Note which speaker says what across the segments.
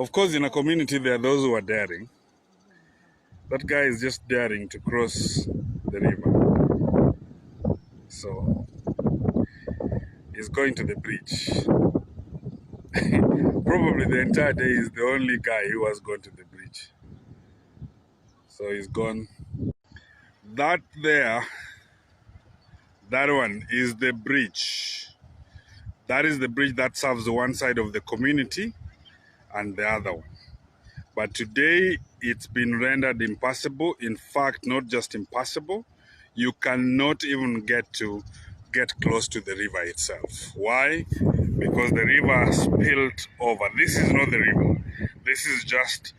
Speaker 1: Of course, in a community, there are those who are daring. That guy is just daring to cross the river. So he's going to the bridge. Probably the entire day is the only guy who has gone to the bridge. So he's gone. That there, that one is the bridge. That is the bridge that serves one side of the community and the other one. But today it's been rendered impassable. In fact, not just impassable, you cannot even get close to the river itself. Why? Because the river spilled over. This is not the river. This is just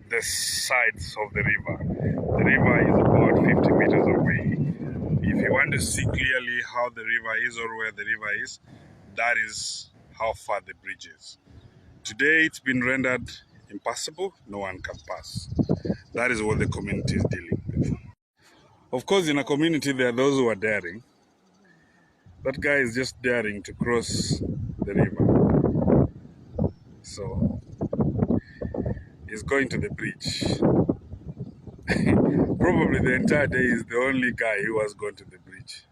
Speaker 1: the sides of the river. The river is about 50 meters away. If you want to see clearly how the river is or where the river is, that is how far the bridge is. Today it's been rendered impassable. No one can pass. That is what the community is dealing with. Of course, in a community, there are those who are daring. That guy is just daring to cross the river. So he's going to the bridge. Probably the entire day is the only guy who has gone to the bridge.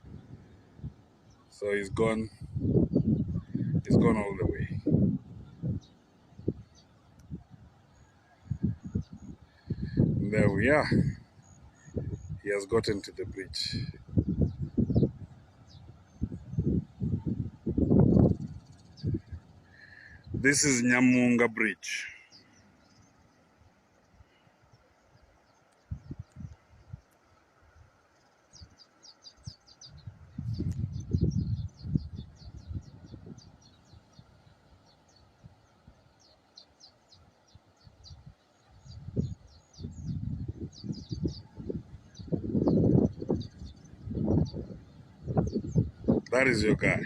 Speaker 1: So he's gone all the way. And there we are. He has gotten to the bridge. This is Nyamunga Bridge. That is your guy.